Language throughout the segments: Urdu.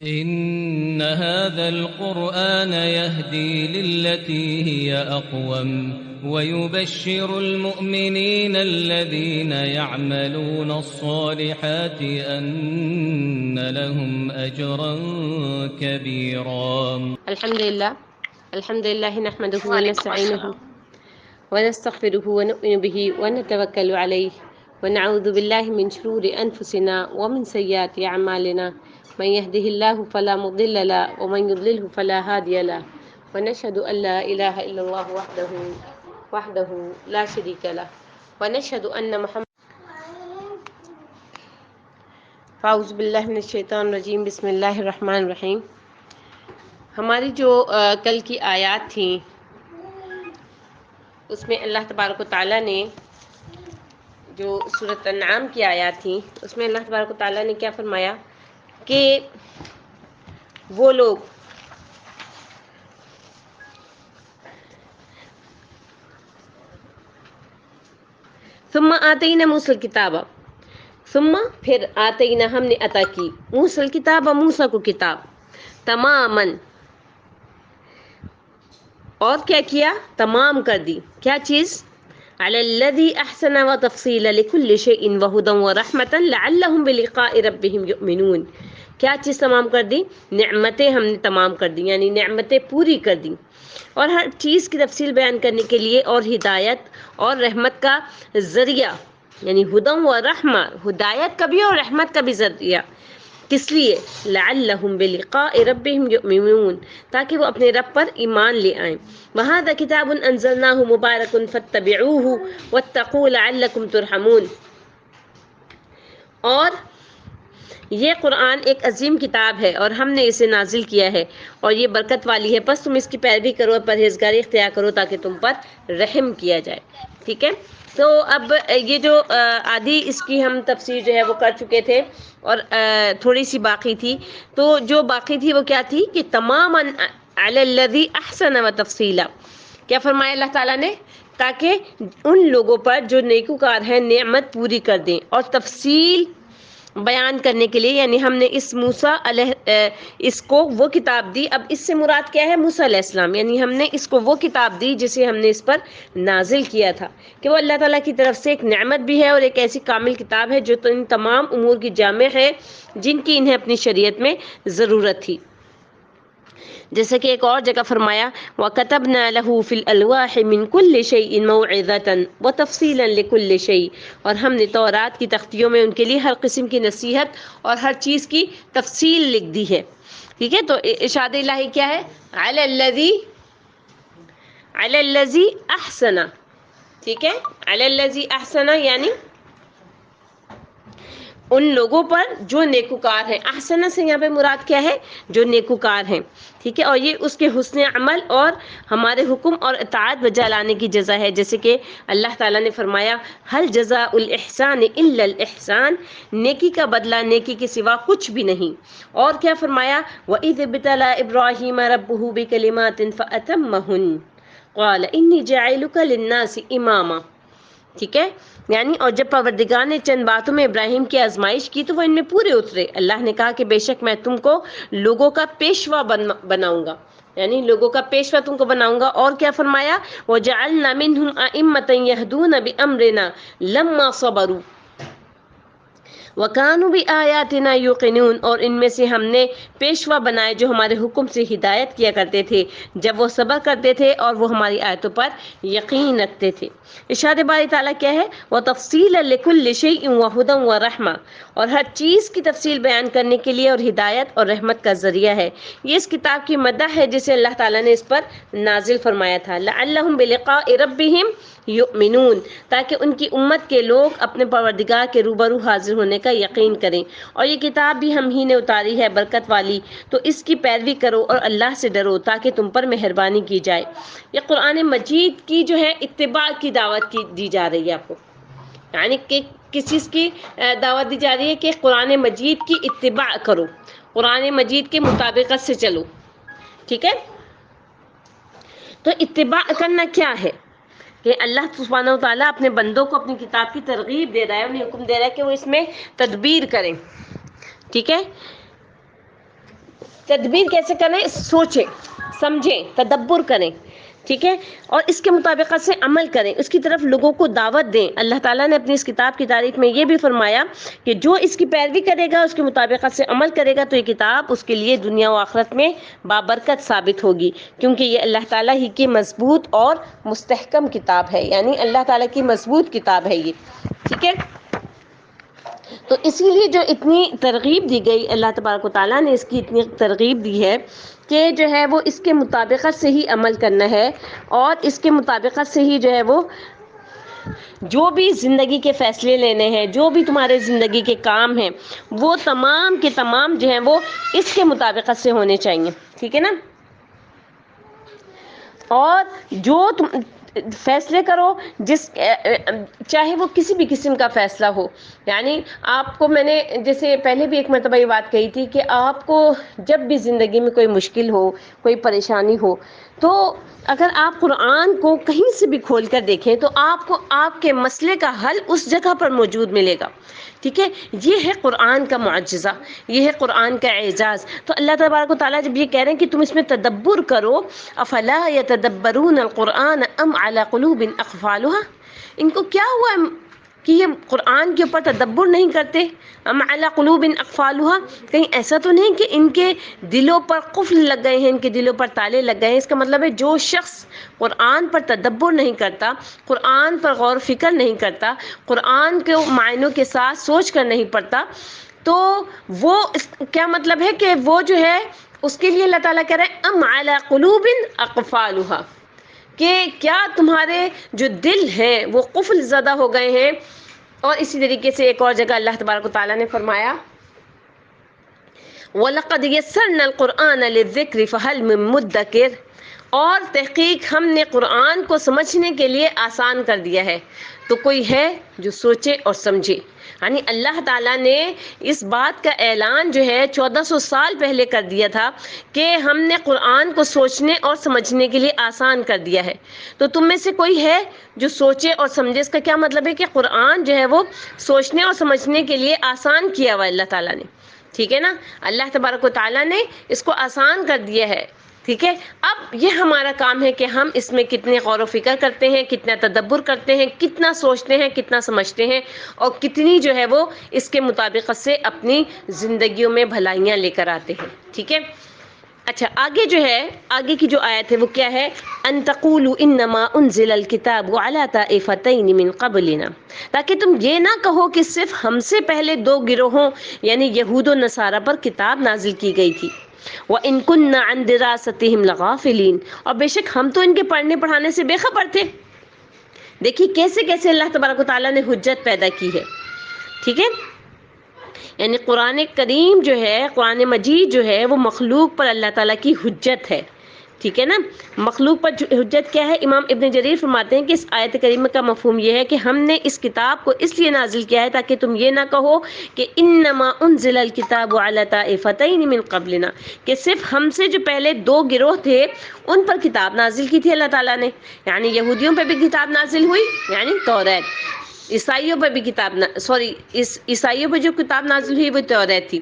إن هذا القرآن يهدي للتي هي أقوم ويبشر المؤمنين الذين يعملون الصالحات أن لهم أجرا كبيرا. الحمد لله نحمده ونستعينه ونستغفره ونؤمن به ونتوكل عليه ونعوذ بالله من شرور أنفسنا ومن سيئات أعمالنا من يهده الله فلا مضل له ومن يضلله فلا هادي له ونشهد أن لا إله إلا الله وحده لا شريك له ونشهد أن محمد. أعوذ بالله من الشیطان الرجیم. بسم اللہ الرحمن الرحیم. ہماری جو کل کی آیات تھیں اس میں اللہ تبارک و تعالیٰ نے جو سورۃ انعام کی آیات تھیں اس میں اللہ تبارک و تعالیٰ نے کیا فرمایا کہ وہ لوگ ثم آتینا موسیٰ الکتاب، ثم پھر آتینا ہم نے عطا کی موسیٰ الکتاب موسیٰ کو کتاب تماماً، اور کیا کیا تمام کر دی کیا چیز علی الذی احسن وتفصیلا لکل شیء وہدی ورحمۃ لعلہم بلقاء ربہم یؤمنون. کیا چیز تمام کر دی؟ نعمتیں ہم نے تمام کر دی، یعنی نعمتیں پوری کر دی، اور ہر چیز کی تفصیل بیان کرنے کے لیے، اور ہدایت اور رحمت کا ذریعہ، یعنی ہدی و رحمہ، ہدایت کا بھی اور رحمت کا بھی ذریعہ. کس لیے؟ لعلہم بلقاء ربہم یؤمنون، تاکہ وہ اپنے رب پر ایمان لے آئیں. وہذا کتاب انزلناہ مبارک فاتبعوہ واتقوا لعلکم ترحمون. اور یہ قرآن ایک عظیم کتاب ہے اور ہم نے اسے نازل کیا ہے اور یہ برکت والی ہے، پس تم اس کی پیروی کرو اور پرہیزگاری اختیار کرو تاکہ تم پر رحم کیا جائے. ٹھیک ہے، تو اب یہ جو آدھی اس کی ہم تفسیر جو ہے وہ کر چکے تھے اور تھوڑی سی باقی تھی. تو جو باقی تھی وہ کیا تھی کہ تماماً علی الذی احسن وتفصیلا، کیا فرمایا اللہ تعالیٰ نے؟ تاکہ ان لوگوں پر جو نیکوکار ہیں نعمت پوری کر دیں اور تفصیل بیان کرنے کے لیے، یعنی ہم نے اس موسیٰ علیہ اس کو وہ کتاب دی. اب اس سے مراد کیا ہے؟ موسیٰ علیہ السلام، یعنی ہم نے اس کو وہ کتاب دی جسے ہم نے اس پر نازل کیا تھا، کہ وہ اللہ تعالیٰ کی طرف سے ایک نعمت بھی ہے اور ایک ایسی کامل کتاب ہے جو ان تمام امور کی جامع ہے جن کی انہیں اپنی شریعت میں ضرورت تھی. جیسا کہ ایک اور جگہ فرمایا وَكَتَبْنَا لَهُ فِي الْأَلْوَاحِ مِنْ كُلِّ شَيْءٍ مَوْعِظَةً وَتَفْصِيلًا لِكُلِّ شَيْءٍ. اور ہم نے تورات کی تختیوں میں ان کے لیے ہر قسم کی نصیحت اور ہر چیز کی تفصیل لکھ دی ہے. ٹھیک ہے، تو ارشاد الہی کیا ہے؟ علی الذی احسن. ٹھیک ہے، علی الذی احسن یعنی ان لوگوں پر جو نیکوکار ہیں. احسن سے یہاں پہ مراد کیا ہے؟ جو نیکوکار ہیں. ٹھیک ہے، اور یہ اس کے حسن عمل اور ہمارے حکم اور اطاعت بجا لانے کی جزا ہے. جیسے کہ اللہ تعالیٰ نے فرمایا هل جزاء الاحسان الا الاحسان، نیکی کا بدلہ نیکی کے سوا کچھ بھی نہیں. اور کیا فرمایا وَإِذِ ابْتَلَىٰ إِبْرَاهِيمَ رَبُّهُ بِكَلِمَاتٍ فَأَتَمَّهُنَّ قَالَ إِنِّي جَاعِلُكَ لِلنَّاسِ إِمَامًا. ٹھیک ہے، یعنی اور جب پروردگار نے چند باتوں میں ابراہیم کی آزمائش کی تو وہ ان میں پورے اترے. اللہ نے کہا کہ بے شک میں تم کو لوگوں کا پیشوا بناؤں گا، یعنی لوگوں کا پیشوا تم کو بناؤں گا. اور کیا فرمایا وَجَعَلْنَا مِنْهُمْ أَئِمَّةً يَهْدُونَ بِأَمْرِنَا لَمَّا صَبَرُوا وَكَانُوا بِآيَاتِنَا يُوقِنُونَ. اور ان میں سے ہم نے پیشوا بنائے جو ہمارے حکم سے ہدایت کیا کرتے تھے جب وہ صبر کرتے تھے اور وہ ہماری آیتوں پر یقین رکھتے تھے. ارشاد باری تعالیٰ کیا ہے وَتَفْصِيلًا لِكُلِّ شَيْءٍ وَهُدًى وَرَحْمَةً، اور ہر چیز کی تفصیل بیان کرنے کے لیے اور ہدایت اور رحمت کا ذریعہ ہے. یہ اس کتاب کی مدح ہے جسے اللہ تعالیٰ نے اس پر نازل فرمایا تھا. لَعَلَّهُمْ بِلِقَاءِ رَبِّهِمْ یؤمنون، تاکہ ان کی امت کے لوگ اپنے پروردگار کے روبرو حاضر ہونے کا یقین کریں. اور یہ کتاب بھی ہم ہی نے اتاری ہے برکت والی، تو اس کی پیروی کرو اور اللہ سے ڈرو تاکہ تم پر مہربانی کی جائے. یہ قرآن مجید کی جو ہے اتباع کی دعوت دی جا رہی ہے آپ کو، یعنی کہ کس چیز کی دعوت دی جا رہی ہے کہ قرآن مجید کی اتباع کرو، قرآن مجید کے مطابقت سے چلو. ٹھیک ہے، تو اتباع کرنا کیا ہے کہ اللہ سبحانہ وتعالیٰ اپنے بندوں کو اپنی کتاب کی ترغیب دے رہا ہے، انہیں حکم دے رہا ہے کہ وہ اس میں تدبیر کریں. ٹھیک ہے، تدبیر کیسے کریں؟ سوچیں، سمجھیں، تدبر کریں، ٹھیک ہے، اور اس کے مطابقت سے عمل کریں، اس کی طرف لوگوں کو دعوت دیں۔ اللہ تعالیٰ نے اپنی اس کتاب کی تعریف میں یہ بھی فرمایا کہ جو اس کی پیروی کرے گا، اس کے مطابقت سے عمل کرے گا، تو یہ کتاب اس کے لیے دنیا و آخرت میں بابرکت ثابت ہوگی، کیونکہ یہ اللہ تعالیٰ ہی کی مضبوط اور مستحکم کتاب ہے، یعنی اللہ تعالیٰ کی مضبوط کتاب ہے یہ، ٹھیک ہے۔ تو اسی لیے جو اتنی ترغیب دی گئی، اللہ تبارک و تعالیٰ نے اس کی اتنی ترغیب دی ہے کہ جو ہے وہ اس کے مطابقت سے ہی عمل کرنا ہے، اور اس کے مطابقت سے ہی جو ہے وہ جو بھی زندگی کے فیصلے لینے ہیں، جو بھی تمہارے زندگی کے کام ہیں، وہ تمام کے تمام جو ہیں وہ اس کے مطابقت سے ہونے چاہیے، ٹھیک ہے نا۔ اور جو تم فیصلے کرو، چاہے وہ کسی بھی قسم کا فیصلہ ہو، یعنی آپ کو میں نے جیسے پہلے بھی ایک مرتبہ یہ بات کہی تھی کہ آپ کو جب بھی زندگی میں کوئی مشکل ہو، کوئی پریشانی ہو، تو اگر آپ قرآن کو کہیں سے بھی کھول کر دیکھیں تو آپ کو آپ کے مسئلے کا حل اس جگہ پر موجود ملے گا، ٹھیک ہے۔ یہ ہے قرآن کا معجزہ، یہ ہے قرآن کا اعجاز۔ تو اللہ تبارک و تعالیٰ جب یہ کہہ رہے ہیں کہ تم اس میں تدبر کرو، افلا یتدبرون القرآن ام علی قلوب اقفالها، ان کو کیا ہوا کہ یہ قرآن کے اوپر تدبر نہیں کرتے؟ ام علی قلوب اقفالها، کہیں ایسا تو نہیں کہ ان کے دلوں پر قفل لگ گئے ہیں، ان کے دلوں پر تالے لگ گئے ہیں؟ اس کا مطلب ہے جو شخص قرآن پر تدبر نہیں کرتا، قرآن پر غور و فکر نہیں کرتا، قرآن کے معنوں کے ساتھ سوچ کر نہیں پڑھتا، تو وہ کیا مطلب ہے کہ وہ جو ہے اس کے لیے اللہ تعالیٰ کہہ رہے ہیں ام علی قلوب اقفالها، کہ کیا تمہارے جو دل ہیں وہ قفل زدہ ہو گئے ہیں۔ اور اسی طریقے سے ایک اور جگہ اللہ تبارک و تعالیٰ نے فرمایا وَلَقَدْ يَسَّرْنَا الْقُرْآنَ لِلذِّكْرِ فَهَلْ مِن مُدَّكِرٍ، اور تحقیق ہم نے قرآن کو سمجھنے کے لیے آسان کر دیا ہے، تو کوئی ہے جو سوچے اور سمجھے۔ یعنی اللہ تعالیٰ نے اس بات کا اعلان جو ہے 1400 سال پہلے کر دیا تھا کہ ہم نے قرآن کو سوچنے اور سمجھنے کے لیے آسان کر دیا ہے، تو تم میں سے کوئی ہے جو سوچے اور سمجھے۔ اس کا کیا مطلب ہے کہ قرآن جو ہے وہ سوچنے اور سمجھنے کے لیے آسان کیا ہوا اللہ تعالیٰ نے، ٹھیک ہے نا۔ اللہ تبارک و تعالیٰ نے اس کو آسان کر دیا ہے، ٹھیک ہے۔ اب یہ ہمارا کام ہے کہ ہم اس میں کتنے غور و فکر کرتے ہیں، کتنا تدبر کرتے ہیں، کتنا سوچتے ہیں، کتنا سمجھتے ہیں، اور کتنی جو ہے وہ اس کے مطابقت سے اپنی زندگیوں میں بھلائیاں لے کر آتے ہیں، ٹھیک ہے۔ اچھا، آگے جو ہے، آگے کی جو آیت ہے وہ کیا ہے؟ ان تقولوا انما انزل الكتاب على طائفتين من قبلنا، تاکہ تم یہ نہ کہو کہ صرف ہم سے پہلے دو گروہوں یعنی یہود و نصارہ پر کتاب نازل کی گئی تھی۔ وَإِن كُنَّا عَن دِرَاسَتِهِمْ لَغَافِلِينَ، اور بے شک ہم تو ان کے پڑھنے پڑھانے سے بے خبر تھے۔ دیکھیے کیسے کیسے اللہ تبارک و تعالیٰ نے حجت پیدا کی ہے، ٹھیک ہے۔ یعنی قرآن کریم جو ہے، قرآن مجید جو ہے، وہ مخلوق پر اللہ تعالیٰ کی حجت ہے، ٹھیک ہے نا۔ مخلوق پر حجت کیا ہے؟ امام ابن جریر فرماتے ہیں کہ اس آیت کریمہ کا مفہوم یہ ہے کہ ہم نے اس کتاب کو اس لیے نازل کیا ہے تاکہ تم یہ نہ کہو کہ انما انزل الکتاب علی طائفتین من قبلنا، کہ صرف ہم سے جو پہلے دو گروہ تھے ان پر کتاب نازل کی تھی اللہ تعالیٰ نے، یعنی یہودیوں پہ بھی کتاب نازل ہوئی یعنی توریت، عیسائیوں پر بھی عیسائیوں پہ جو کتاب نازل ہوئی وہ توریت تھی،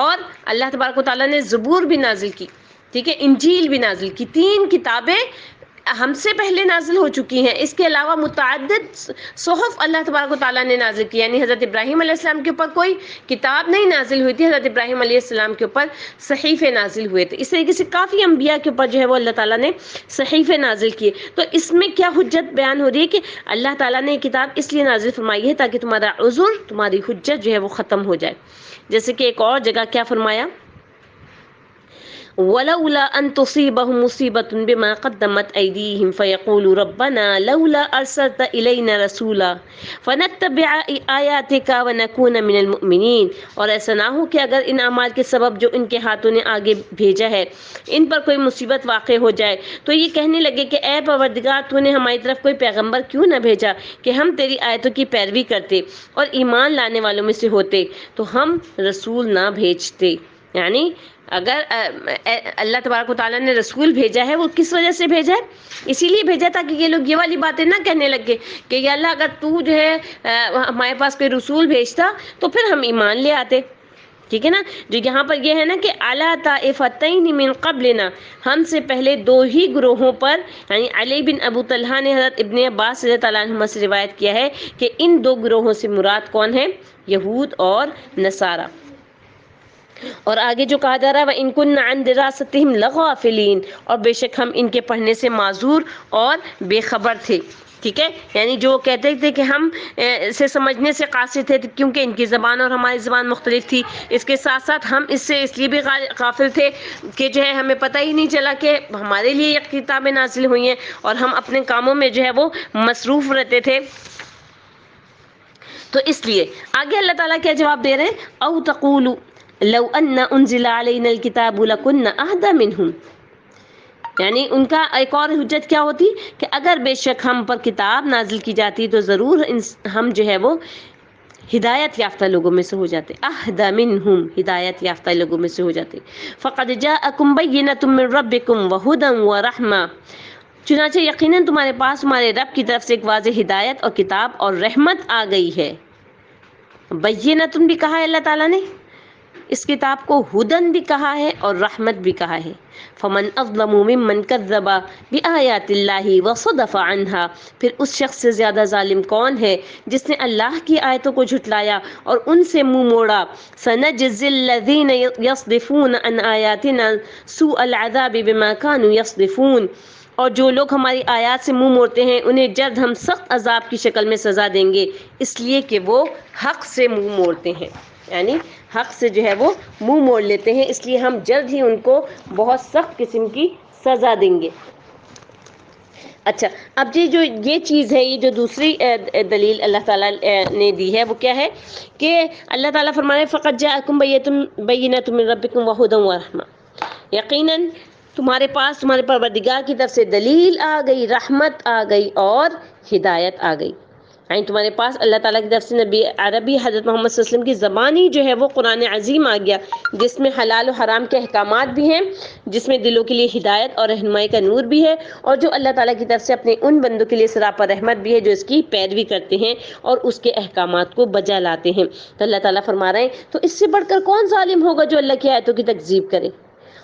اور اللہ تبارک و تعالیٰ نے زبور بھی نازل کی، ٹھیک ہے، انجیل بھی نازل کی۔ 3 کتابیں ہم سے پہلے نازل ہو چکی ہیں۔ اس کے علاوہ متعدد صحف اللہ تبارک و تعالیٰ نے نازل کی، یعنی حضرت ابراہیم علیہ السلام کے اوپر کوئی کتاب نہیں نازل ہوئی تھی، حضرت ابراہیم علیہ السلام کے اوپر صحیفے نازل ہوئے تھے۔ اس طریقے سے کافی انبیاء کے اوپر جو ہے وہ اللہ تعالیٰ نے صحیفے نازل کیے۔ تو اس میں کیا حجت بیان ہو رہی ہے کہ اللہ تعالیٰ نے یہ کتاب اس لیے نازل فرمائی ہے تاکہ تمہارا عذر، تمہاری حجت جو ہے وہ ختم ہو جائے۔ جیسے کہ ایک اور جگہ کیا فرمایا ولولا ان تصيبهم مصيبة بما قدمت ايديهم فيقولوا ربنا لولا ارسلت الينا رسولا فنتبع آياتك ونكون من المؤمنين، اور ایسا نہ ہو کہ اگر ان اعمال کے سبب جو ان کے ہاتھوں نے آگے بھیجا ہے ان پر کوئی مصیبت واقع ہو جائے تو یہ کہنے لگے کہ اے پروردگار تو نے ہماری طرف کوئی پیغمبر کیوں نہ بھیجا کہ ہم تیری آیتوں کی پیروی کرتے اور ایمان لانے والوں میں سے ہوتے تو ہم رسول نہ بھیجتے۔ یعنی اگر اللہ تبارک و تعالیٰ نے رسول بھیجا ہے وہ کس وجہ سے بھیجا ہے؟ اسی لیے بھیجا تھا کہ یہ لوگ یہ والی باتیں نہ کہنے لگے کہ یا اللہ اگر تو جو ہے ہمارے پاس کوئی رسول بھیجتا تو پھر ہم ایمان لے آتے، ٹھیک ہے نا. جو یہاں پر یہ ہے نا کہ علی طائفتین من قبلنا، ہم سے پہلے دو ہی گروہوں پر، یعنی علی بن ابو طلحہ نے حضرت ابن عباس رضی اللہ عنہما سے روایت کیا ہے کہ ان دو گروہوں سے مراد کون ہے؟ یہود اور نصارہ. اور آگے جو کہا جا رہا ہے وَإِن كُنَّ عَن دِرَاسَتِهِمْ لَغَافِلِينَ، اور بے شک ہم ان کے پڑھنے سے معذور اور بے خبر تھے. ٹھیک ہے، یعنی جو کہتے تھے کہ ہم اسے سمجھنے سے قاصر تھے کیونکہ ان کی زبان اور ہماری زبان مختلف تھی. اس کے ساتھ ساتھ ہم اس سے اس لیے بھی غافل تھے کہ جو ہے ہمیں پتہ ہی نہیں چلا کہ ہمارے لیے یہ کتابیں نازل ہوئی ہیں، اور ہم اپنے کاموں میں جو ہے وہ مصروف رہتے تھے. تو اس لیے آگے اللہ تعالیٰ کیا جواب دے رہے ہیں؟ او تقولوا لو ان انزل علینا الکتاب لکنا اہدی منہم، یعنی ان کا ایک اور حجت کیا ہوتی کہ اگر بے شک ہم پر کتاب نازل کی جاتی تو ضرور ہم جو ہے وہ ہدایت یافتہ لوگوں میں سے ہو جاتے. اہدی منہم، ہدایت یافتہ لوگوں میں سے ہو جاتے. فقد جاءکم بینۃ من ربکم وہدی ورحمہ، چنانچہ یقیناً تمہارے پاس تمہارے رب کی طرف سے ایک واضح ہدایت اور کتاب اور رحمت آ گئی ہے. بینۃ بھی کہا ہے اللہ تعالیٰ نے اس کتاب کو، ہدن بھی کہا ہے اور رحمت بھی کہا ہے. فمن اظلم ممن کذب بآیات اللہ وصدف عنہا، پھر اس شخص سے زیادہ ظالم کون ہے جس نے اللہ کی آیتوں کو جھٹلایا اور ان سے منہ موڑا. سنجزی الذین یصدفون عن آیاتنا سوء العذاب بما كانوا یصدفون، اور جو لوگ ہماری آیات سے منہ موڑتے ہیں انہیں جلد ہم سخت عذاب کی شکل میں سزا دیں گے، اس لیے کہ وہ حق سے منہ موڑتے ہیں، یعنی حق سے جو ہے وہ منہ موڑ لیتے ہیں، اس لیے ہم جلد ہی ان کو بہت سخت قسم کی سزا دیں گے. اچھا، اب جو یہ چیز ہے، یہ جو دوسری دلیل اللہ تعالیٰ نے دی ہے وہ کیا ہے کہ اللہ تعالیٰ فرمائے فقد جاءکم بینۃ من ربکم وہدی ورحمہ، یقیناً تمہارے پاس تمہارے پروردگار کی طرف سے دلیل آ گئی، رحمت آ گئی اور ہدایت آ گئی. یعنی تمہارے پاس اللہ تعالیٰ کی طرف سے نبی عربی حضرت محمد صلی اللہ علیہ وسلم کی زبانی جو ہے وہ قرآن عظیم آ گیا، جس میں حلال و حرام کے احکامات بھی ہیں، جس میں دلوں کے لیے ہدایت اور رہنمائی کا نور بھی ہے، اور جو اللہ تعالیٰ کی طرف سے اپنے ان بندوں کے لیے سراپا رحمت بھی ہے جو اس کی پیروی کرتے ہیں اور اس کے احکامات کو بجا لاتے ہیں. تو اللہ تعالیٰ فرما رہے ہیں تو اس سے بڑھ کر کون ظالم ہوگا جو اللہ کی آیتوں کی تکذیب کرے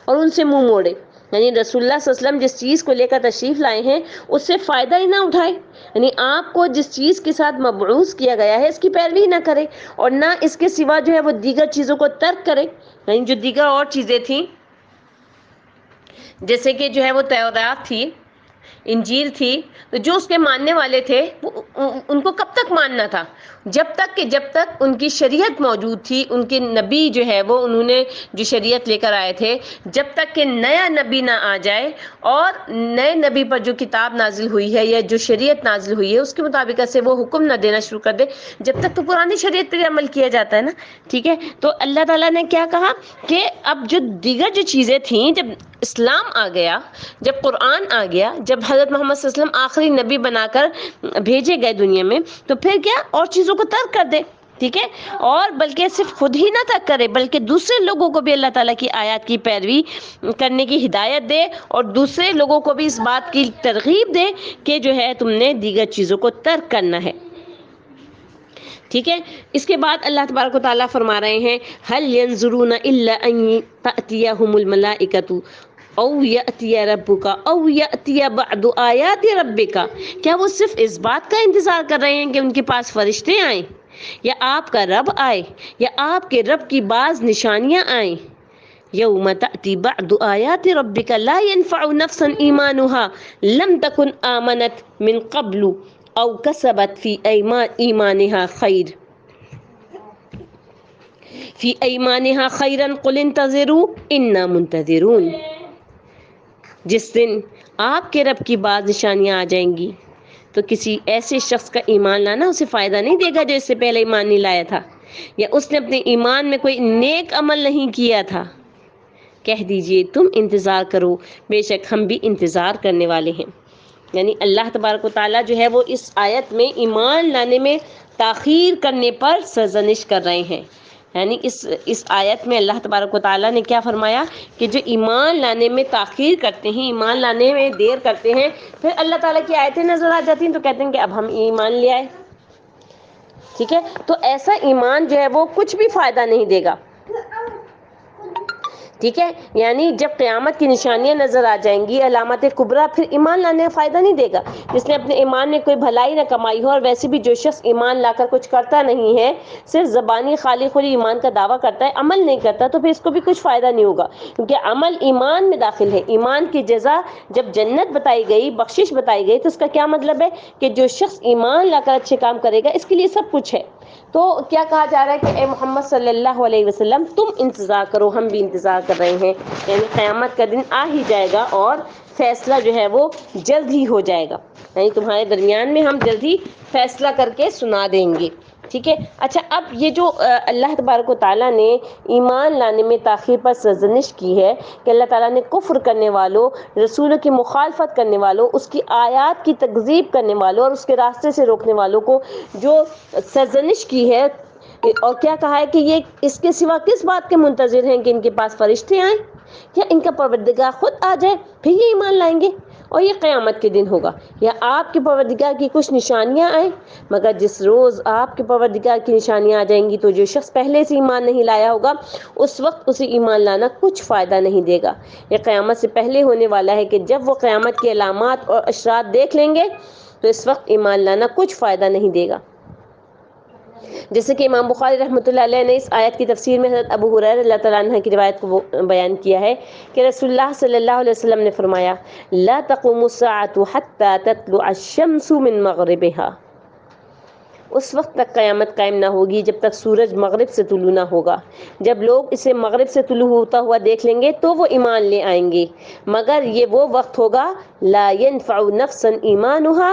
اور ان سے منہ موڑے. یعنی رسول اللہ صلی اللہ علیہ وسلم جس چیز کو لے کر تشریف لائے ہیں اس سے فائدہ ہی نہ اٹھائے، یعنی آپ کو جس چیز کے ساتھ مبعوث کیا گیا ہے اس کی پیروی نہ کرے اور نہ اس کے سوا جو ہے وہ دیگر چیزوں کو ترک کرے. یعنی جو دیگر اور چیزیں تھیں جیسے کہ جو ہے وہ تورات تھی، انجیل تھی، تو جو اس کے ماننے والے تھے ان کو کب تک ماننا تھا؟ جب تک ان کی شریعت موجود تھی، ان کے نبی جو ہے وہ انہوں نے جو شریعت لے کر آئے تھے، جب تک کہ نیا نبی نہ آ جائے اور نئے نبی پر جو کتاب نازل ہوئی ہے یا جو شریعت نازل ہوئی ہے اس کے مطابق سے وہ حکم نہ دینا شروع کر دے، جب تک تو پرانی شریعت پر عمل کیا جاتا ہے نا. ٹھیک ہے، تو اللہ تعالیٰ نے کیا کہا کہ اب جو دیگر جو چیزیں تھیں، جب اسلام آ گیا، جب قرآن آ گیا، جب حضرت محمد صلی اللہ علیہ وسلم آخری نبی بنا کر بھیجے گئے دنیا میں، تو پھر کیا اور چیزوں کو ترک کر دے. ٹھیک ہے، اور بلکہ صرف خود ہی نہ ترک کرے بلکہ دوسرے لوگوں کو بھی اللہ تعالیٰ کی آیات کی پیروی کرنے کی ہدایت دے اور دوسرے لوگوں کو بھی اس بات کی ترغیب دے کہ جو ہے تم نے دیگر چیزوں کو ترک کرنا ہے. ٹھیک ہے، اس کے بعد اللہ تبارک و تعالیٰ فرما رہے ہیں هل ينظرون الا ان تأتيهم الملائکۃ او یأتی ربک او یأتی بعض آیات ربک، کیا وہ صرف اس بات کا انتظار کر رہے ہیں کہ ان کے پاس فرشتے آئیں یا آپ کا رب آئے یا آپ کے رب کی بعض نشانیاں آئیں؟ یوم تأتی بعض آیات ربک لا ينفع نفسا ایمانها لم تکن آمنت من قبل او کسبت فی ایمانها خیر فی ایمانها خیرا قل انتظروا انا منتظرون. جس دن آپ کے رب کی بعض نشانیاں آ جائیں گی تو کسی ایسے شخص کا ایمان لانا اسے فائدہ نہیں دے گا جو اس سے پہلے ایمان نہیں لایا تھا یا اس نے اپنے ایمان میں کوئی نیک عمل نہیں کیا تھا. کہہ دیجئے تم انتظار کرو، بے شک ہم بھی انتظار کرنے والے ہیں. یعنی اللہ تبارک و تعالیٰ جو ہے وہ اس آیت میں ایمان لانے میں تاخیر کرنے پر سرزنش کر رہے ہیں. یعنی اس آیت میں اللہ تبارک و تعالیٰ نے کیا فرمایا کہ جو ایمان لانے میں تاخیر کرتے ہیں، ایمان لانے میں دیر کرتے ہیں، پھر اللہ تعالیٰ کی آیتیں نظر آ جاتی ہیں تو کہتے ہیں کہ اب ہم ایمان لے آئے. ٹھیک ہے، تو ایسا ایمان جو ہے وہ کچھ بھی فائدہ نہیں دے گا. ٹھیک ہے، یعنی جب قیامت کی نشانیاں نظر آ جائیں گی، علامات کبریٰ، پھر ایمان لانے کا فائدہ نہیں دے گا۔ جس نے اپنے ایمان میں کوئی بھلائی نہ کمائی ہو، اور ویسے بھی جو شخص ایمان لا کر کچھ کرتا نہیں ہے، صرف زبانی خالی خوری ایمان کا دعویٰ کرتا ہے، عمل نہیں کرتا، تو پھر اس کو بھی کچھ فائدہ نہیں ہوگا، کیونکہ عمل ایمان میں داخل ہے۔ ایمان کی جزا جب جنت بتائی گئی، بخشش بتائی گئی، تو اس کا کیا مطلب ہے کہ جو شخص ایمان لا کر اچھے کام کرے گا، اس کے لیے سب کچھ ہے۔ تو کیا کہا جا رہا ہے کہ اے محمد صلی اللہ علیہ وسلم، تم انتظار کرو، ہم بھی انتظار کر رہے ہیں، یعنی قیامت کا دن آ ہی جائے گا اور فیصلہ جو ہے وہ جلد ہی ہو جائے گا، یعنی تمہارے درمیان میں ہم جلد ہی فیصلہ کر کے سنا دیں گے۔ ٹھیک ہے، اچھا، اب یہ جو اللہ تبارک و تعالیٰ نے ایمان لانے میں تاخیر پر سرزنش کی ہے، کہ اللہ تعالیٰ نے کفر کرنے والوں، رسولوں کی مخالفت کرنے والوں، اس کی آیات کی تکذیب کرنے والوں اور اس کے راستے سے روکنے والوں کو جو سرزنش کی ہے، اور کیا کہا ہے کہ یہ اس کے سوا کس بات کے منتظر ہیں کہ ان کے پاس فرشتے آئیں یا ان کا پروردگار خود آ جائے، پھر یہ ایمان لائیں گے، اور یہ قیامت کے دن ہوگا، یا آپ کے پروردگار کی کچھ نشانیاں آئیں۔ مگر جس روز آپ کے پروردگار کی نشانیاں آ جائیں گی، تو جو شخص پہلے سے ایمان نہیں لایا ہوگا، اس وقت اسے ایمان لانا کچھ فائدہ نہیں دے گا۔ یہ قیامت سے پہلے ہونے والا ہے کہ جب وہ قیامت کی علامات اور اشراط دیکھ لیں گے، تو اس وقت ایمان لانا کچھ فائدہ نہیں دے گا۔ جیسے کہ امام بخاری رحمۃ اللہ علیہ نے اس آیت کی تفسیر میں حضرت ابو ہریرہ رضی اللہ عنہ کی روایت کو بیان کیا ہے کہ رسول اللہ صلی اللہ علیہ وسلم نے فرمایا: لا تقوم الساعة حتى تطلع الشمس من مغربها۔ اس وقت تک قیامت قائم نہ ہوگی جب تک سورج مغرب سے طلوع نہ ہوگا۔ جب لوگ اسے مغرب سے طلوع ہوتا ہوا دیکھ لیں گے تو وہ ایمان لے آئیں گے، مگر یہ وہ وقت ہوگا لا ينفع نفسا ایمانها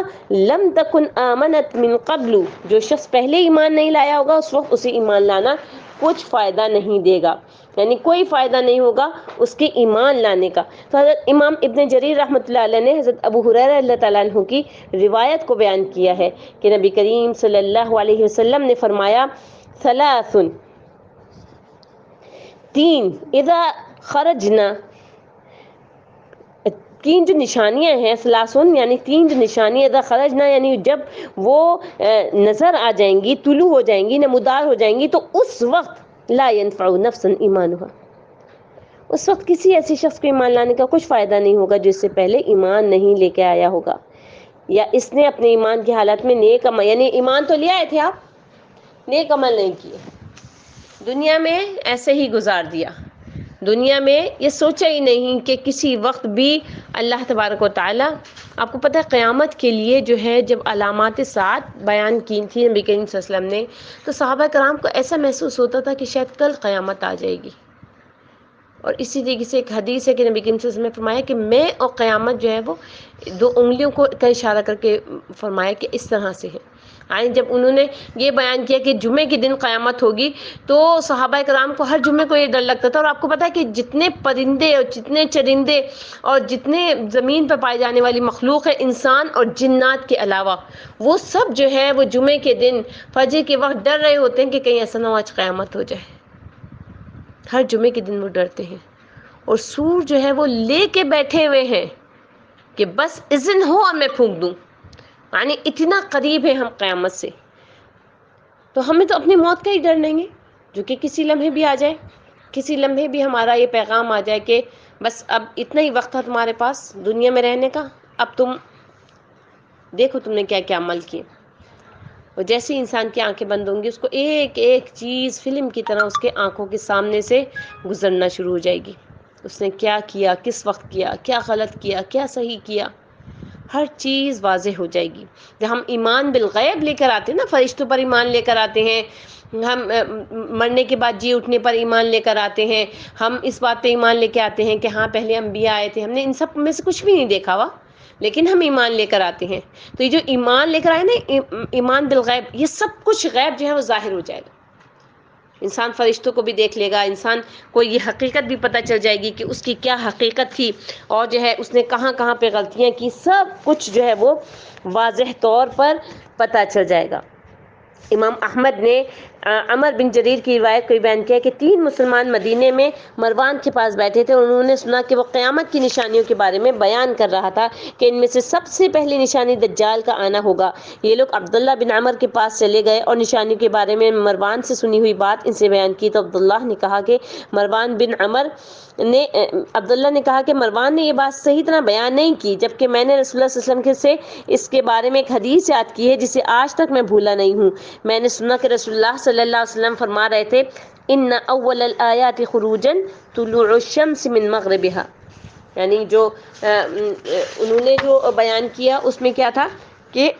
لم تکن آمنت من قبل، جو شخص پہلے ایمان نہیں لایا ہوگا، اس وقت اسے ایمان لانا کچھ فائدہ نہیں دے گا، یعنی کوئی فائدہ نہیں ہوگا اس کے ایمان لانے کا۔ تو حضرت امام ابن جریر رحمۃ اللہ علیہ نے حضرت ابو ہریرہ رضی اللہ عنہ کی روایت کو بیان کیا ہے کہ نبی کریم صلی اللہ علیہ وسلم نے فرمایا: ثلاث، تین، اذا خرجنا، تین جو نشانیاں ہیں، ثلاثن یعنی تین جو نشانیاں، اذا خرجنا یعنی جب وہ نظر آ جائیں گی، طلوع ہو جائیں گی، نمودار ہو جائیں گی، تو اس وقت لا ينفع نفسا ایمانها، اس وقت کسی ایسی شخص کو ایمان لانے کا کچھ فائدہ نہیں ہوگا جو اس سے پہلے ایمان نہیں لے کے آیا ہوگا، یا اس نے اپنے ایمان کی حالت میں نیک عمل، یعنی ایمان تو لے آئے تھے آپ، نیک عمل نہیں کیے، دنیا میں ایسے ہی گزار دیا، دنیا میں یہ سوچا ہی نہیں کہ کسی وقت بھی اللہ تبارک و تعالیٰ، آپ کو پتہ ہے قیامت کے لیے جو ہے جب علامات ساعت بیان کی تھی نبی کریم صلی اللہ علیہ وسلم نے، تو صحابہ کرام کو ایسا محسوس ہوتا تھا کہ شاید کل قیامت آ جائے گی، اور اسی طریقے سے ایک حدیث ہے کہ نبی کریم صلی اللہ علیہ وسلم نے فرمایا کہ میں اور قیامت جو ہے وہ دو انگلیوں کو کا اشارہ کر کے فرمایا کہ اس طرح سے ہے۔ یعنی جب انہوں نے یہ بیان کیا کہ جمعے کے دن قیامت ہوگی، تو صحابہ کرام کو ہر جمعے کو یہ ڈر لگتا تھا، اور آپ کو پتہ ہے کہ جتنے پرندے اور جتنے چرندے اور جتنے زمین پر پائے جانے والی مخلوق ہے، انسان اور جنات کے علاوہ، وہ سب جو ہے وہ جمعے کے دن فجر کے وقت ڈر رہے ہوتے ہیں کہ کہیں ایسا نہ ہو آج قیامت ہو جائے۔ ہر جمعے کے دن وہ ڈرتے ہیں، اور سور جو ہے وہ لے کے بیٹھے ہوئے ہیں کہ بس اذن ہو اور میں پھونک دوں، یعنی اتنا قریب ہے ہم قیامت سے۔ تو ہمیں تو اپنی موت کا ہی ڈر نہیں ہے، جو کہ کسی لمحے بھی آ جائے، کسی لمحے بھی ہمارا یہ پیغام آ جائے کہ بس اب اتنا ہی وقت تھا تمہارے پاس دنیا میں رہنے کا، اب تم دیکھو تم نے کیا کیا عمل کیے۔ اور جیسے انسان کی آنکھیں بند ہوں گی، اس کو ایک ایک چیز فلم کی طرح اس کے آنکھوں کے سامنے سے گزرنا شروع ہو جائے گی، اس نے کیا کیا، کس وقت کیا، کیا غلط کیا، کیا صحیح کیا، ہر چیز واضح ہو جائے گی۔ جب ہم ایمان بالغیب لے کر آتے ہیں نا، فرشتوں پر ایمان لے کر آتے ہیں، ہم مرنے کے بعد جی اٹھنے پر ایمان لے کر آتے ہیں، ہم اس بات پہ ایمان لے کے آتے ہیں کہ ہاں پہلے انبیاء آئے تھے، ہم نے ان سب میں سے کچھ بھی نہیں دیکھا ہوا، لیکن ہم ایمان لے کر آتے ہیں۔ تو یہ جو ایمان لے کر آئے نا، ایمان بالغیب، یہ سب کچھ غیب جو ہے وہ ظاہر ہو جائے گا، انسان فرشتوں کو بھی دیکھ لے گا، انسان کو یہ حقیقت بھی پتہ چل جائے گی کہ اس کی کیا حقیقت تھی، اور جو ہے اس نے کہاں کہاں پہ غلطیاں کی، سب کچھ جو ہے وہ واضح طور پر پتہ چل جائے گا۔ امام احمد نے عمر بن جریر کی روایت کوئی بیان کیا ہے کہ 3 مسلمان مدینے میں مروان کے پاس بیٹھے تھے اور انہوں نے سنا کہ وہ قیامت کی نشانیوں کے بارے میں بیان کر رہا تھا کہ ان میں سے سب سے پہلی نشانی دجال کا آنا ہوگا۔ یہ لوگ عبداللہ بن عمر کے پاس چلے گئے اور نشانیوں کے بارے میں مروان سے سنی ہوئی بات ان سے بیان کی، تو عبداللہ نے کہا کہ مروان نے یہ بات صحیح طرح بیان نہیں کی، جبکہ میں نے رسول اللہ صلی اللہ علیہ وسلم سے اس کے بارے میں ایک حدیث یاد کی ہے جسے آج تک میں بھولا نہیں ہوں۔ میں نے سنا کہ رسول اللہ صلی اللہ علیہ وسلم فرما رہے تھے ان اول الآیات خروجا طلوع الشمس من مغربها، یعنی جو انہوں نے جو بیان کیا اس میں کیا تھا کہ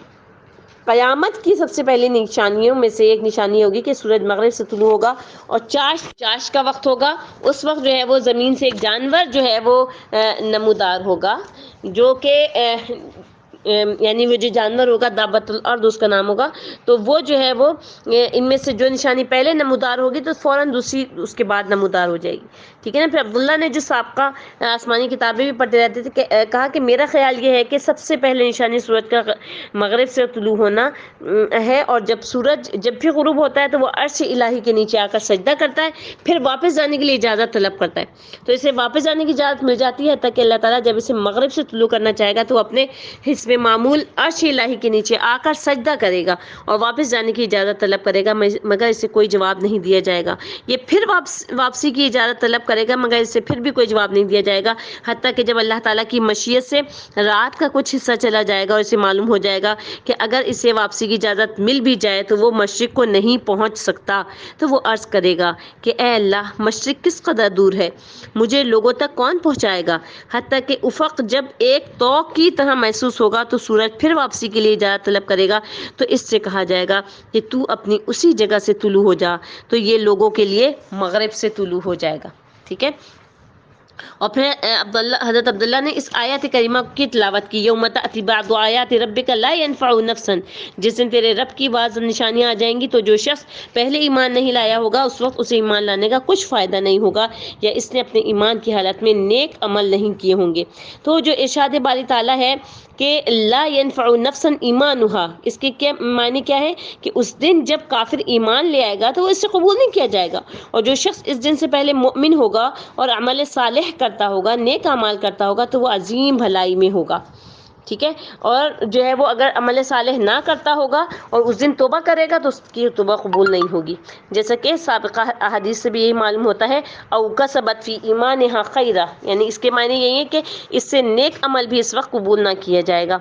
قیامت کی سب سے پہلی نشانیوں میں سے ایک نشانی ہوگی کہ سورج مغرب سے طلوع ہوگا اور چاش کا وقت ہوگا، اس وقت جو ہے وہ زمین سے ایک جانور جو ہے وہ نمودار ہوگا، جو کہ یعنی وہ جو جانور ہوگا دابۃ الارض اس کا نام ہوگا، تو وہ جو ہے وہ ان میں سے جو نشانی پہلے نمودار ہوگی تو فوراً دوسری اس کے بعد نمودار ہو جائے گی، ٹھیک ہے نا۔ پھر عبداللہ نے جو سابقہ آسمانی کتابیں بھی پڑھتے رہتے تھے کہا کہ میرا خیال یہ ہے کہ سب سے پہلے نشانی سورج کا مغرب سے طلوع ہونا ہے، اور جب سورج جب بھی غروب ہوتا ہے تو وہ عرش الہی کے نیچے آ کر سجدہ کرتا ہے، پھر واپس جانے کے لیے اجازت طلب کرتا ہے، تو اسے واپس جانے کی اجازت مل جاتی ہے تاکہ اللہ تعالیٰ جب اسے مغرب سے طلوع کرنا چاہے گا تو وہ اپنے حسب معمول عرش الہی کے نیچے آ کر سجدہ کرے گا اور واپس جانے کی اجازت طلب کرے گا، مگر اسے کوئی جواب نہیں دیا جائے گا۔ یہ پھر واپسی کی اجازت طلب کرے گا، مگر اسے پھر بھی کوئی جواب نہیں دیا جائے گا، حتیٰ کہ جب اللہ تعالیٰ کی مشیت سے رات کا کچھ حصہ چلا جائے گا اور اسے معلوم ہو جائے گا کہ اگر اسے واپسی کی اجازت مل بھی جائے تو وہ مشرق کو نہیں پہنچ سکتا، تو وہ عرض کرے گا کہ اے اللہ، مشرق کس قدر دور ہے، مجھے لوگوں تک کون پہنچائے گا؟ حتیٰ کہ افق جب ایک طوق کی طرح محسوس ہوگا تو سورج پھر واپسی کے لیے اجازت طلب کرے گا، تو اس سے کہا جائے گا کہ تو اپنی اسی جگہ سے طلوع ہو جا، تو یہ لوگوں کے لیے مغرب سے طلوع ہو جائے گا، ٹھیک ہے۔ اور پھر حضرت عبداللہ نے اس آیت کریمہ کی تلاوت کی، یوم تأتی بعض آیات ربک لا ينفع نفسا، جس دن تیرے رب کی بعض نشانیاں آ جائیں گی تو جو شخص پہلے ایمان نہیں لایا ہوگا اس وقت اسے ایمان لانے کا کچھ فائدہ نہیں ہوگا، یا اس نے اپنے ایمان کی حالت میں نیک عمل نہیں کیے ہوں گے۔ تو جو ارشاد باری تعالیٰ ہے کہ لا ينفع نفسا ایمانها، اس کے کیا معنی کیا ہے کہ اس دن جب کافر ایمان لے آئے گا تو وہ اس سے قبول نہیں کیا جائے گا، اور جو شخص اس دن سے پہلے مؤمن ہوگا اور عمل صالح کرتا ہوگا، نیک اعمال کرتا ہوگا، تو وہ عظیم بھلائی میں ہوگا، ٹھیک ہے۔ اور جو ہے وہ اگر عمل صالح نہ کرتا ہوگا اور اس دن توبہ کرے گا تو اس کی توبہ قبول نہیں ہوگی، جیسا کہ سابقہ احادیث سے بھی یہی معلوم ہوتا ہے، او کسبت فی ایمانہا خیرا، یعنی اس کے معنی یہی ہے کہ اس سے نیک عمل بھی اس وقت قبول نہ کیا جائے گا۔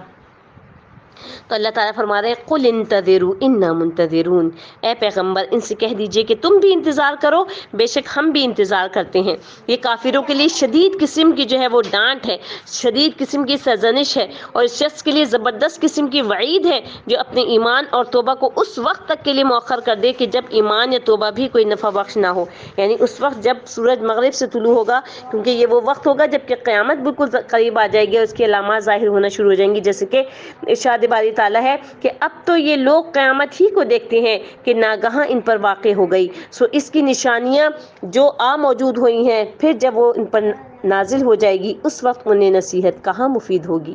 تو اللہ تعالیٰ فرما رہے ہیں قل انتظروا انا منتظرون، اے پیغمبر ان سے کہہ دیجئے کہ تم بھی انتظار کرو، بے شک ہم بھی انتظار کرتے ہیں۔ یہ کافروں کے لیے شدید قسم کی جو ہے وہ ڈانٹ ہے، شدید قسم کی سرزنش ہے، اور اس شخص کے لیے زبردست قسم کی وعید ہے جو اپنے ایمان اور توبہ کو اس وقت تک کے لیے مؤخر کر دے کہ جب ایمان یا توبہ بھی کوئی نفع بخش نہ ہو، یعنی اس وقت جب سورج مغرب سے طلوع ہوگا، کیونکہ یہ وہ وقت ہوگا جب کہ قیامت بالکل قریب آ جائے گی اور اس کی علامات ظاہر ہونا شروع ہو جائیں گی، جیسے کہ ارشاد باری تعالیٰ ہے کہ اب تو یہ لوگ قیامت ہی کو دیکھتے ہیں کہ ناگہاں ان پر واقع ہو گئی، سو اس کی نشانیاں جو موجود ہوئی ہیں پھر جب وہ ان پر نازل ہو جائے گی اس وقت انہیں نصیحت کہاں مفید ہوگی۔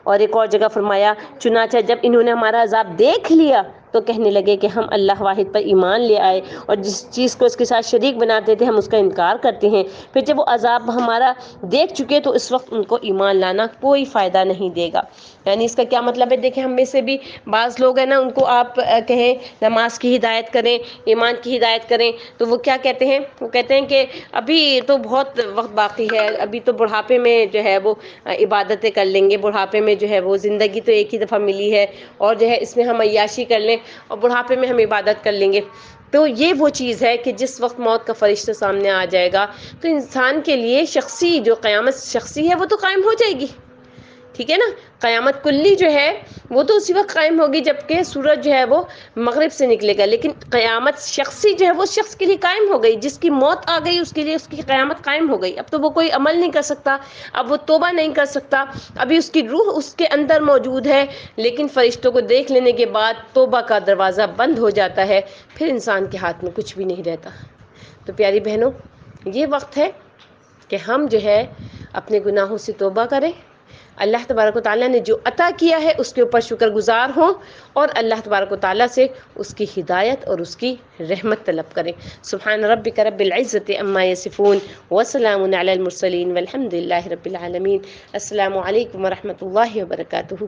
اور ایک اور جگہ فرمایا چنانچہ جب انہوں نے ہمارا عذاب دیکھ لیا تو کہنے لگے کہ ہم اللہ واحد پر ایمان لے آئے اور جس چیز کو اس کے ساتھ شریک بناتے تھے ہم اس کا انکار کرتے ہیں، پھر جب وہ عذاب ہمارا دیکھ چکے تو اس وقت ان کو ایمان لانا کوئی فائدہ نہیں دے گا۔ یعنی اس کا کیا مطلب ہے؟ دیکھیں ہم میں سے بھی بعض لوگ ہیں نا، ان کو آپ کہیں نماز کی ہدایت کریں، ایمان کی ہدایت کریں، تو وہ کیا کہتے ہیں؟ وہ کہتے ہیں کہ ابھی تو بہت وقت باقی ہے، ابھی تو بڑھاپے میں جو ہے وہ عبادتیں کر لیں گے، بڑھاپے میں جو ہے وہ زندگی تو ایک ہی دفعہ ملی ہے اور جو ہے اس میں ہم عیاشی کر لیں اور بڑھاپے میں ہم عبادت کر لیں گے۔ تو یہ وہ چیز ہے کہ جس وقت موت کا فرشتہ سامنے آ جائے گا تو انسان کے لیے شخصی جو قیامت شخصی ہے وہ تو قائم ہو جائے گی، ٹھیک ہے نا۔ قیامت کلی جو ہے وہ تو اسی وقت قائم ہوگی جب کہ سورج جو ہے وہ مغرب سے نکلے گا، لیکن قیامت شخصی جو ہے وہ شخص کے لیے قائم ہو گئی، جس کی موت آ گئی اس کے لیے اس کی قیامت قائم ہو گئی۔ اب تو وہ کوئی عمل نہیں کر سکتا، اب وہ توبہ نہیں کر سکتا، ابھی اس کی روح اس کے اندر موجود ہے، لیکن فرشتوں کو دیکھ لینے کے بعد توبہ کا دروازہ بند ہو جاتا ہے، پھر انسان کے ہاتھ میں کچھ بھی نہیں رہتا۔ تو پیاری بہنوں، یہ وقت ہے کہ ہم جو ہے اپنے گناہوں سے توبہ کریں، اللہ تبارک و تعالیٰ نے جو عطا کیا ہے اس کے اوپر شکر گزار ہوں اور اللہ تبارک و تعالیٰ سے اس کی ہدایت اور اس کی رحمت طلب کریں۔ سبحان ربک رب العزت عما یصفون وسلام علی المرسلین والحمد للہ رب العالمین۔ السلام علیکم ورحمۃ اللہ وبرکاتہ۔